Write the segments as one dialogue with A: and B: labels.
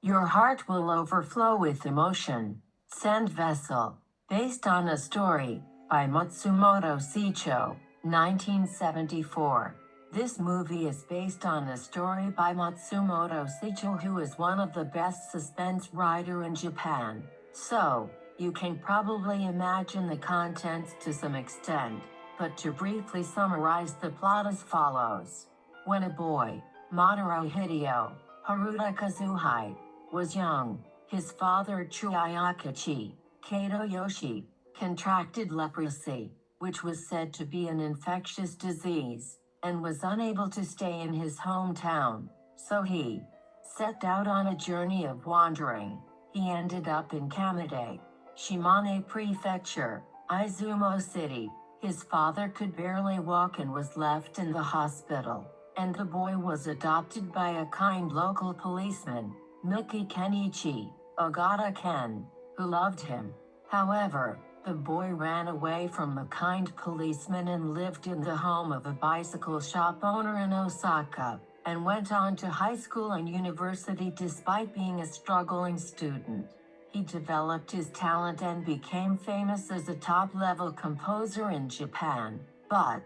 A: Your heart will overflow with emotion. Sand Vessel, based on a story by Matsumoto Seicho, 1974. This movie is based on a story by Matsumoto Seicho, who is one of the best suspense writer in Japan. So, you can probably imagine the contents to some extent, but to briefly summarize the plot as follows. When a boy, Mamoru Hideo, Haruta Kazuhai, was young, his father Chuyakichi, Kato Yoshi, contracted leprosy, which was said to be an infectious disease, and was unable to stay in his hometown, so he set out on a journey of wandering. He ended up in Kametaka, Shimane Prefecture, Izumo City. His father could barely walk and was left in the hospital, and the boy was adopted by a kind local policeman, Miki Kenichi, Ogata Ken, who loved him. However, the boy ran away from the kind policeman and lived in the home of a bicycle shop owner in Osaka, and went on to high school and university despite being a struggling student. He developed his talent and became famous as a top-level composer in Japan, but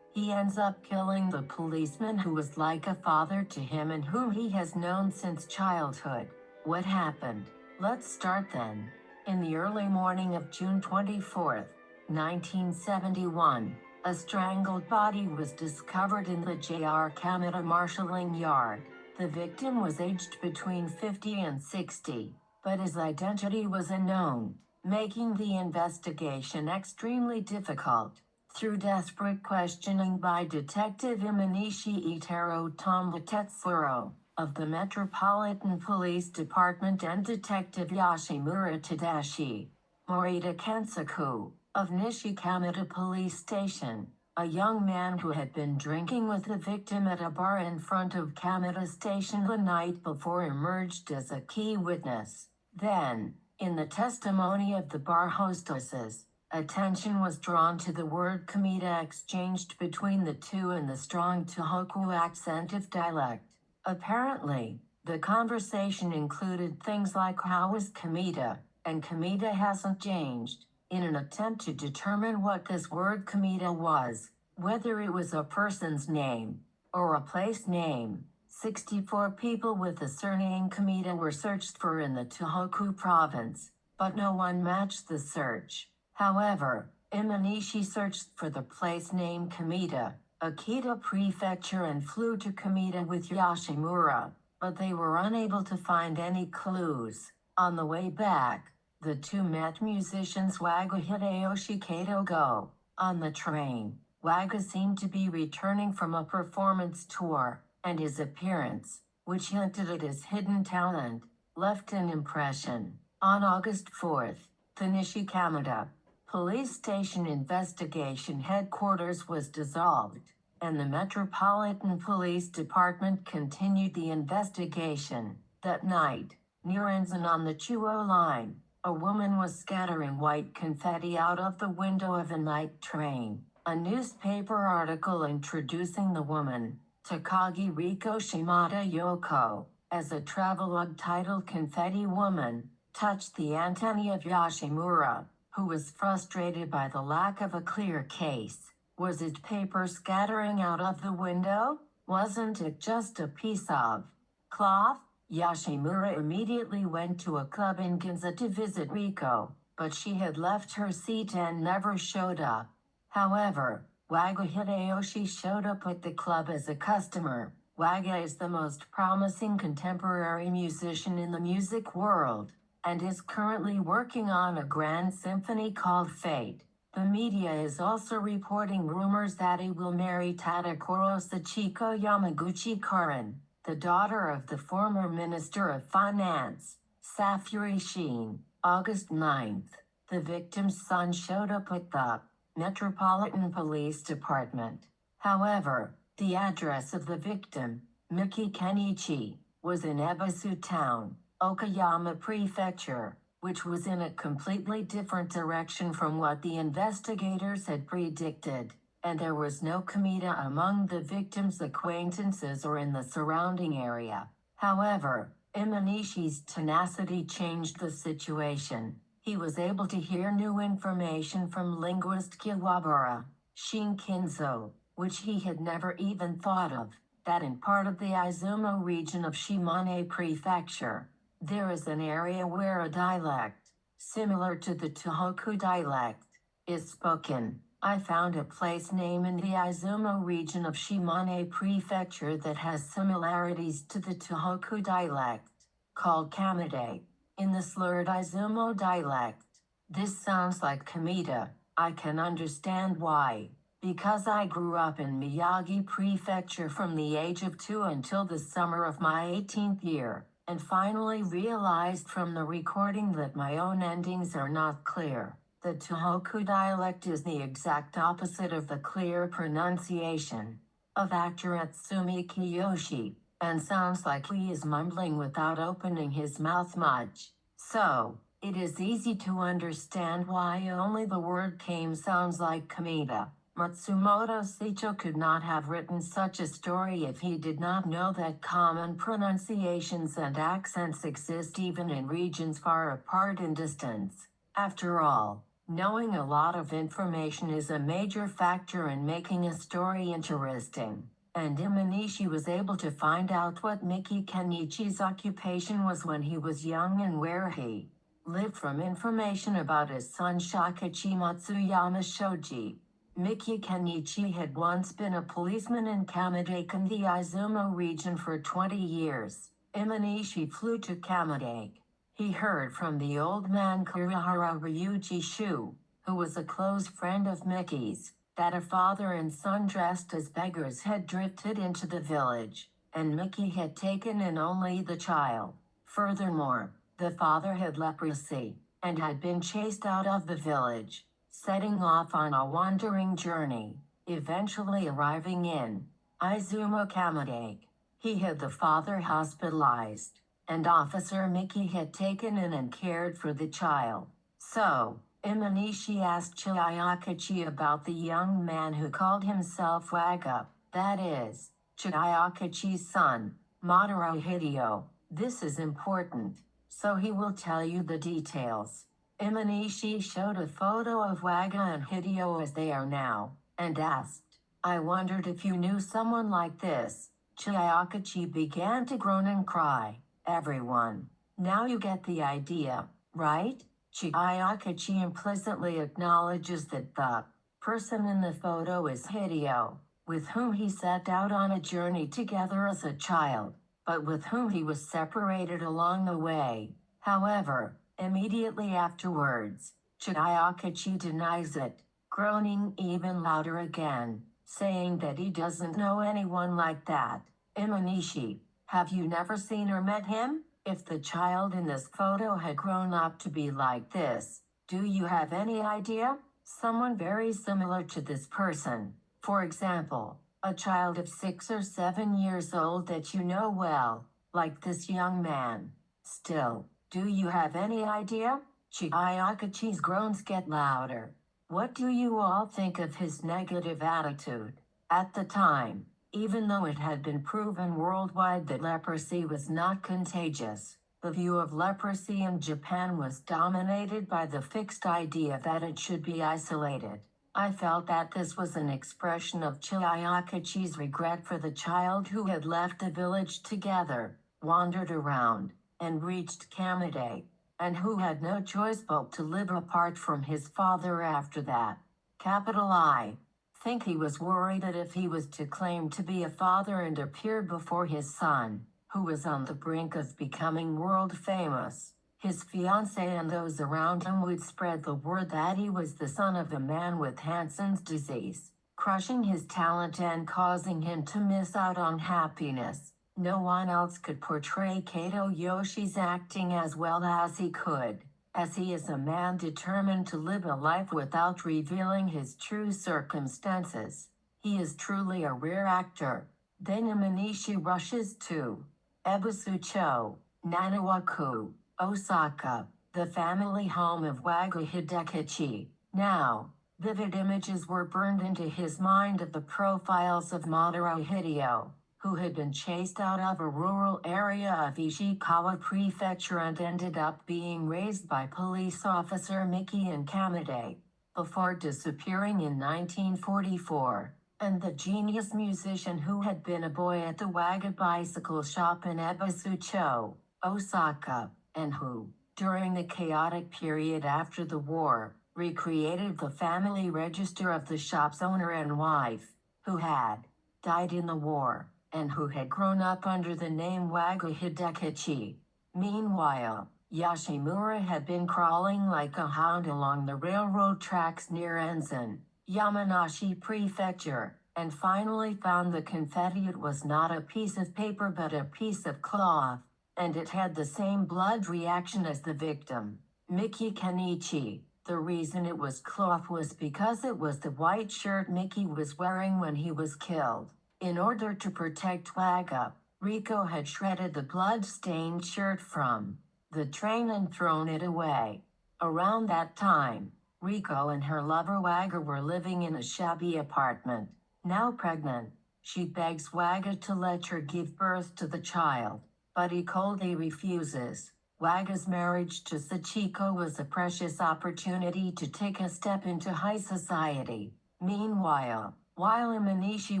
A: he ends up killing the policeman who was like a father to him and whom he has known since childhood. What happened? Let's start then. In the early morning of June 24, 1971, a strangled body was discovered in the JR Kametaka marshalling yard. The victim was aged between 50 and 60, but his identity was unknown, making the investigation extremely difficult. Through desperate questioning by Detective Imanishi Itaro Tomba Tetsuro of the Metropolitan Police Department and Detective Yoshimura Tadashi Morita Kensaku of Nishikamata Police Station, a young man who had been drinking with the victim at a bar in front of Kamata Station the night before, emerged as a key witness. Then, in the testimony of the bar hostesses, attention was drawn to the word Kamita exchanged between the two and the strong Tohoku accent of dialect. Apparently, the conversation included things like "how is Kamita?" and "Kamita hasn't changed," in an attempt to determine what this word Kamita was, whether it was a person's name or a place name. 64 people with the surname Kamita were searched for in the Tohoku province, but no one matched the search. However, Imanishi searched for the place name Kamita, Akita Prefecture, and flew to Kamita with Yoshimura, but they were unable to find any clues. On the way back, the two met musicians Waga Hideyoshi Kato Go. On the train, Waga seemed to be returning from a performance tour, and his appearance, which hinted at his hidden talent, left an impression. On August 4th, the Nishikamata Police Station Investigation Headquarters was dissolved, and the Metropolitan Police Department continued the investigation. That night, near Enzan on the Chuo line, a woman was scattering white confetti out of the window of a night train. A newspaper article introducing the woman, Takagi Riko Shimada Yoko, as a travelogue titled "Confetti Woman," touched the antennae of Yoshimura, who was frustrated by the lack of a clear case. Was it paper scattering out of the window? Wasn't it just a piece of cloth? Yoshimura immediately went to a club in Ginza to visit Riko, but she had left her seat and never showed up. However, Waga Hideyoshi showed up at the club as a customer. Waga is the most promising contemporary musician in the music world, and is currently working on a grand symphony called Fate. The media is also reporting rumors that he will marry Tadakoro Sachiko Yamaguchi Karin, the daughter of the former Minister of Finance, Safuri Shin. August 9th, the victim's son showed up at the Metropolitan Police Department. However, the address of the victim, Miki Kenichi, was in Ebisu Town, Okayama Prefecture, which was in a completely different direction from what the investigators had predicted, and there was no Kamita among the victim's acquaintances or in the surrounding area. However, Imanishi's tenacity changed the situation. He was able to hear new information from linguist Kiwabara Shinkinzo, which he had never even thought of, that in part of the Izumo region of Shimane Prefecture, there is an area where a dialect, similar to the Tohoku dialect, is spoken. I found a place name in the Izumo region of Shimane Prefecture that has similarities to the Tohoku dialect, called Kametaka, in the slurred Izumo dialect. This sounds like Kamita. I can understand why. Because I grew up in Miyagi Prefecture from the age of 2 until the summer of my 18th year, and finally realized from the recording that my own endings are not clear. The Tohoku dialect is the exact opposite of the clear pronunciation of actor Atsumi Kiyoshi, and sounds like he is mumbling without opening his mouth much. So, it is easy to understand why only the word came sounds like Kamita. Matsumoto Seicho could not have written such a story if he did not know that common pronunciations and accents exist even in regions far apart in distance. After all, knowing a lot of information is a major factor in making a story interesting, and Imanishi was able to find out what Miki Kenichi's occupation was when he was young and where he lived from information about his son Shakichi Matsuyama Shoji. Miki Kenichi had once been a policeman in Kametaka in the Izumo region for 20 years. Imanishi flew to Kametaka. He heard from the old man Kurihara Ryuji Shu, who was a close friend of Miki's, that a father and son dressed as beggars had drifted into the village, and Miki had taken in only the child. Furthermore, the father had leprosy, and had been chased out of the village, setting off on a wandering journey, eventually arriving in Izumo Kametaka. He had the father hospitalized, and Officer Miki had taken in and cared for the child. So, Imanishi asked Chiyakachi about the young man who called himself Waga, that is, Chiyakachi's son, Madara Hideo. This is important, so he will tell you the details. Imanishi showed a photo of Waga and Hideo as they are now, and asked, I wondered if you knew someone like this. Chiyakachi began to groan and cry. Everyone. Now you get the idea, right? Chiyakachi implicitly acknowledges that the person in the photo is Hideo, with whom he set out on a journey together as a child, but with whom he was separated along the way. However, immediately afterwards, Chiyakachi denies it, groaning even louder again, saying that he doesn't know anyone like that. Imanishi, have you never seen or met him? If the child in this photo had grown up to be like this, do you have any idea? Someone very similar to this person. For example, a child of 6 or 7 years old that you know well, like this young man. Still, do you have any idea? Chiyakachi's groans get louder. What do you all think of his negative attitude? At the time, even though it had been proven worldwide that leprosy was not contagious, the view of leprosy in Japan was dominated by the fixed idea that it should be isolated. I felt that this was an expression of Chiyakachi's regret for the child who had left the village together, wandered around, and reached Kametaka, and who had no choice but to live apart from his father after that. Capital I. Think he was worried that if he was to claim to be a father and appear before his son, who was on the brink of becoming world famous, his fiancée and those around him would spread the word that he was the son of a man with Hansen's disease, crushing his talent and causing him to miss out on happiness. No one else could portray Kato Yoshi's acting as well as he could, as he is a man determined to live a life without revealing his true circumstances. He is truly a rare actor. Then Imanishi rushes to Ebusucho, Nanawaku, Osaka, the family home of Waga Hidekichi. Now, vivid images were burned into his mind of the profiles of Madara Hideo, who had been chased out of a rural area of Ishikawa Prefecture and ended up being raised by police officer Miki in Kametaka, before disappearing in 1944, and the genius musician who had been a boy at the Waga bicycle shop in Ebisucho, Osaka, and who, during the chaotic period after the war, recreated the family register of the shop's owner and wife, who had died in the war, and who had grown up under the name Waga Hidekichi. Meanwhile, Yoshimura had been crawling like a hound along the railroad tracks near Enzan, Yamanashi Prefecture, and finally found the confetti. It was not a piece of paper but a piece of cloth, and it had the same blood reaction as the victim, Miki Kenichi. The reason it was cloth was because it was the white shirt Miki was wearing when he was killed. In order to protect Waga, Riko had shredded the blood-stained shirt from the train and thrown it away. Around that time, Riko and her lover Waga were living in a shabby apartment. Now pregnant, she begs Waga to let her give birth to the child, but he coldly refuses. Waga's marriage to Sachiko was a precious opportunity to take a step into high society. Meanwhile, while Imanishi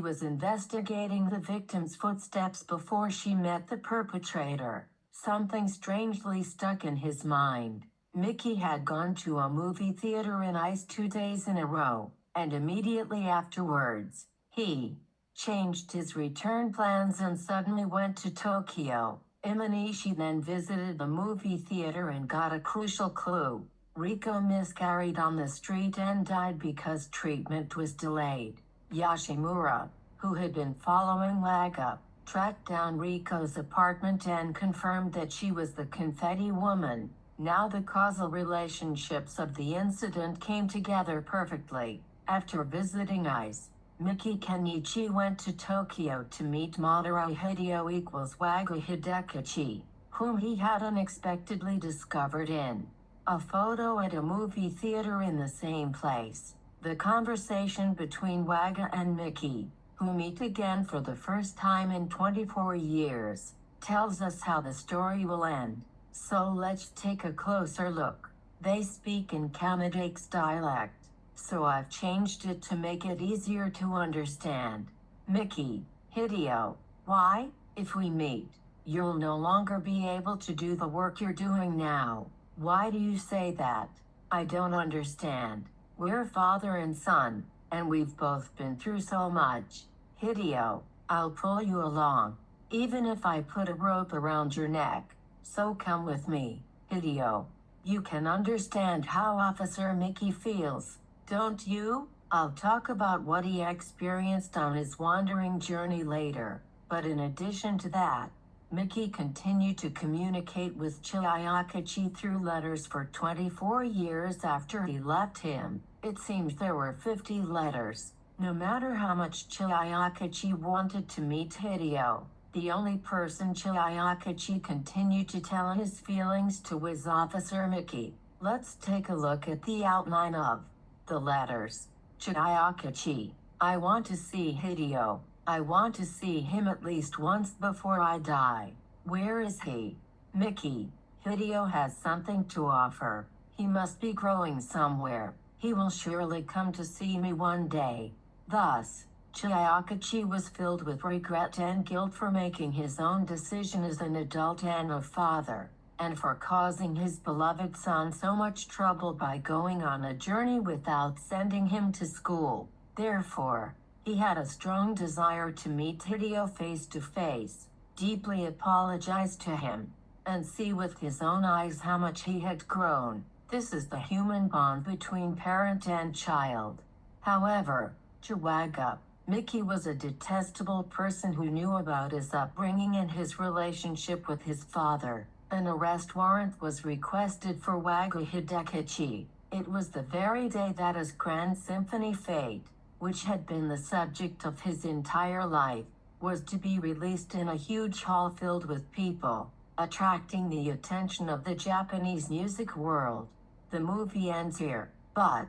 A: was investigating the victim's footsteps before she met the perpetrator, something strangely stuck in his mind. Miki had gone to a movie theater in Ice 2 days in a row, and immediately afterwards, he changed his return plans and suddenly went to Tokyo. Imanishi then visited the movie theater and got a crucial clue. Riko miscarried on the street and died because treatment was delayed. Yoshimura, who had been following Waga, tracked down Riko's apartment and confirmed that she was the confetti woman. Now the causal relationships of the incident came together perfectly. After visiting ICE, Miki Kenichi went to Tokyo to meet Madara Hideo equals Waga Hidekichi, whom he had unexpectedly discovered in a photo at a movie theater in the same place. The conversation between Waga and Miki, who meet again for the first time in 24 years, tells us how the story will end. So let's take a closer look. They speak in Kametaka's dialect, so I've changed it to make it easier to understand. Miki, Hideo, why, if we meet, you'll no longer be able to do the work you're doing now. Why do you say that? I don't understand. We're father and son, and we've both been through so much. Hideo, I'll pull you along, even if I put a rope around your neck. So come with me, Hideo. You can understand how Officer Miki feels, don't you? I'll talk about what he experienced on his wandering journey later, but in addition to that, Miki continued to communicate with Chiayakachi through letters for 24 years after he left him. It seems there were 50 letters. No matter how much Chiayakachi wanted to meet Hideo, the only person Chiayakachi continued to tell his feelings to was Officer Miki. Let's take a look at the outline of the letters. Chiayakachi, I want to see Hideo. I want to see him at least once before I die. Where is he? Miki, Hideo has something to offer. He must be growing somewhere. He will surely come to see me one day. Thus, Chiayakachi was filled with regret and guilt for making his own decision as an adult and a father, and for causing his beloved son so much trouble by going on a journey without sending him to school. Therefore, he had a strong desire to meet Hideo face to face, deeply apologize to him, and see with his own eyes how much he had grown. This is the human bond between parent and child. However, to Waga, Miki was a detestable person who knew about his upbringing and his relationship with his father. An arrest warrant was requested for Waga Hidekichi. It was the very day that his Grand Symphony Fate, which had been the subject of his entire life, was to be released in a huge hall filled with people, attracting the attention of the Japanese music world. The movie ends here, but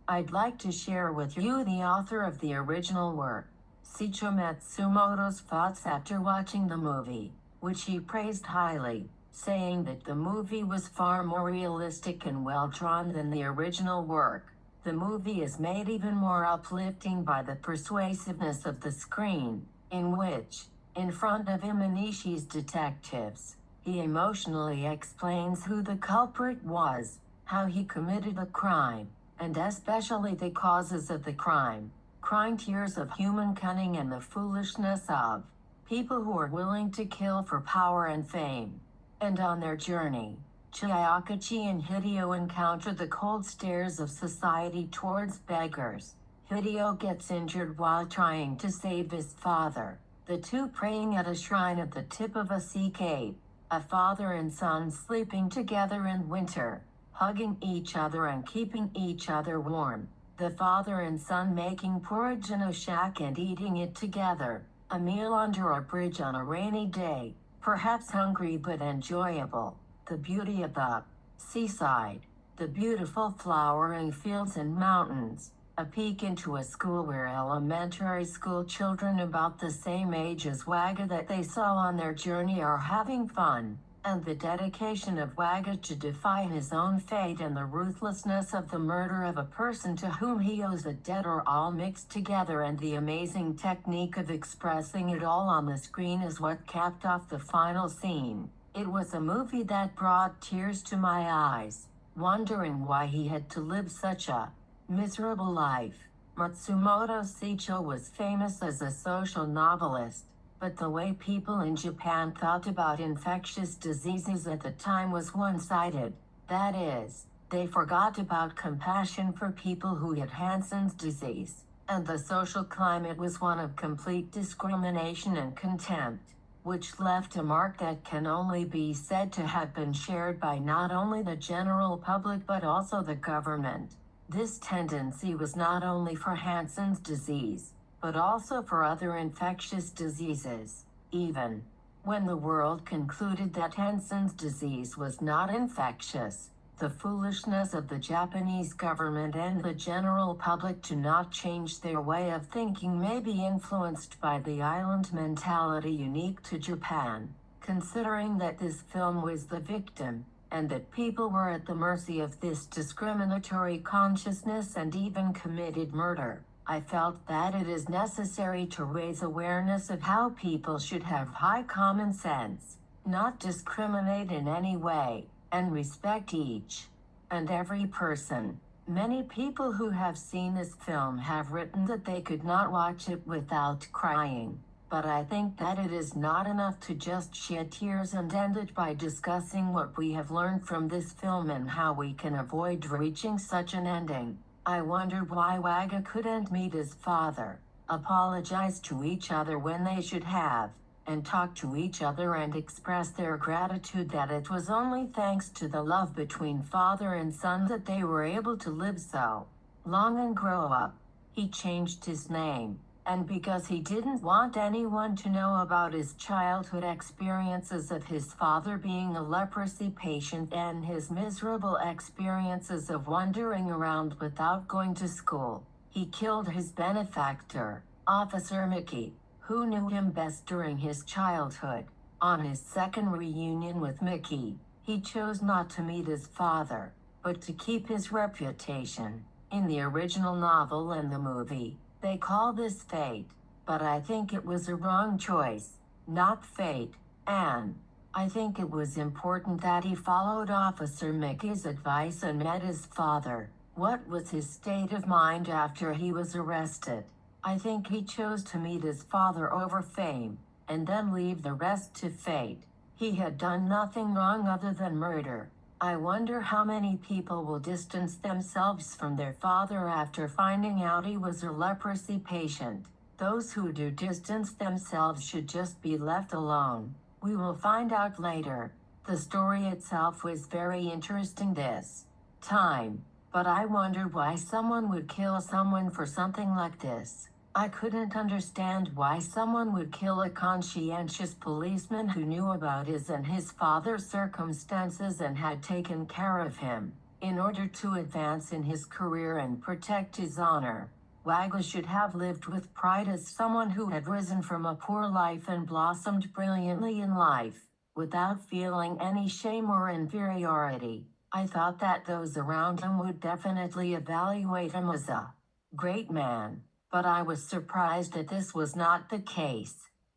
A: I'd like to share with you the author of the original work. Seicho Matsumoto's thoughts after watching the movie, which he praised highly, saying that the movie was far more realistic and well drawn than the original work. The movie is made even more uplifting by the persuasiveness of the screen, in which, in front of Imanishi's detectives, he emotionally explains who the culprit was, how he committed the crime, and especially the causes of the crime, crying tears of human cunning and the foolishness of people who are willing to kill for power and fame. And on their journey, Chiakachi and Hideo encounter the cold stares of society towards beggars. Hideo gets injured while trying to save his father, the two praying at a shrine at the tip of a sea cape, a father and son sleeping together in winter, hugging each other and keeping each other warm, the father and son making porridge in a shack and eating it together, a meal under a bridge on a rainy day, perhaps hungry but enjoyable, the beauty of the seaside, the beautiful flowering fields and mountains, a peek into a school where elementary school children about the same age as Waga that they saw on their journey are having fun, and the dedication of Waga to defy his own fate and the ruthlessness of the murder of a person to whom he owes a debt are all mixed together, and the amazing technique of expressing it all on the screen is what capped off the final scene. It was a movie that brought tears to my eyes, wondering why he had to live such a miserable life. Matsumoto Seicho was famous as a social novelist, but the way people in Japan thought about infectious diseases at the time was one-sided. That is, they forgot about compassion for people who had Hansen's disease, and the social climate was one of complete discrimination and contempt, which left a mark that can only be said to have been shared by not only the general public but also the government. This tendency was not only for Hansen's disease, but also for other infectious diseases. Even when the world concluded that Hansen's disease was not infectious, the foolishness of the Japanese government and the general public to not change their way of thinking may be influenced by the island mentality unique to Japan, considering that this film was the victim, and that people were at the mercy of this discriminatory consciousness and even committed murder. I felt that it is necessary to raise awareness of how people should have high common sense, not discriminate in any way, and respect each and every person. Many people who have seen this film have written that they could not watch it without crying, but I think that it is not enough to just shed tears and end it by discussing what we have learned from this film and how we can avoid reaching such an ending. I wondered why Waga couldn't meet his father, apologize to each other when they should have, and talk to each other and express their gratitude that it was only thanks to the love between father and son that they were able to live so long and grow up. He changed his name, and because he didn't want anyone to know about his childhood experiences of his father being a leprosy patient and his miserable experiences of wandering around without going to school, he killed his benefactor, Officer Mickey, who knew him best during his childhood. On his second reunion with Mickey, he chose not to meet his father, but to keep his reputation. In the original novel and the movie, they call this fate, but I think it was a wrong choice, not fate, and I think it was important that he followed Officer Mickey's advice and met his father. What was his state of mind after he was arrested? I think he chose to meet his father over fame, and then leave the rest to fate. He had done nothing wrong other than murder. I wonder how many people will distance themselves from their father after finding out he was a leprosy patient. Those who do distance themselves should just be left alone. We will find out later. The story itself was very interesting this time, but I wondered why someone would kill someone for something like this. I couldn't understand why someone would kill a conscientious policeman who knew about his and his father's circumstances and had taken care of him, in order to advance in his career and protect his honor. Waga should have lived with pride as someone who had risen from a poor life and blossomed brilliantly in life, without feeling any shame or inferiority. I thought that those around him would definitely evaluate him as a great man, but I was surprised that this was not the case.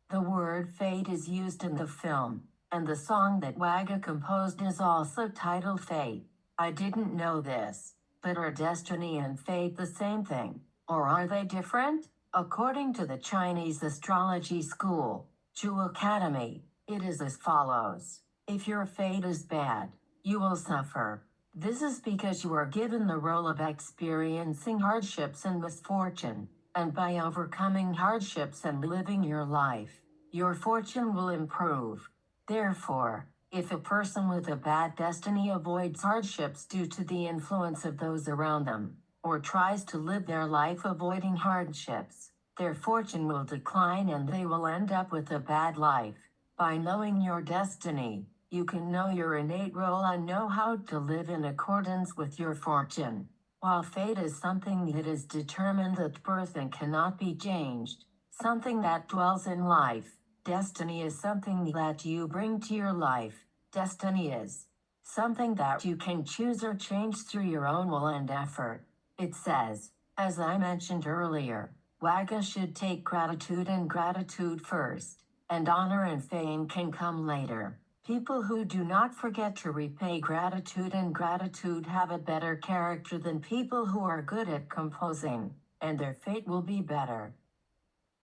A: The word fate is used in the film, and the song that Waga composed is also titled Fate. I didn't know this, but are destiny and fate the same thing? Or are they different? According to the Chinese astrology school, Chu Academy, it is as follows. If your fate is bad, you will suffer. This is because you are given the role of experiencing hardships and misfortune, and by overcoming hardships and living your life, your fortune will improve. Therefore, if a person with a bad destiny avoids hardships due to the influence of those around them, or tries to live their life avoiding hardships, their fortune will decline and they will end up with a bad life. By knowing your destiny, you can know your innate role and know how to live in accordance with your fortune. While fate is something that is determined at birth and cannot be changed, something that dwells in life, destiny is something that you bring to your life. Destiny is something that you can choose or change through your own will and effort. It says, as I mentioned earlier, Waga should take gratitude and gratitude first, and honor and fame can come later. People who do not forget to repay gratitude and gratitude have a better character than people who are good at composing, and their fate will be better.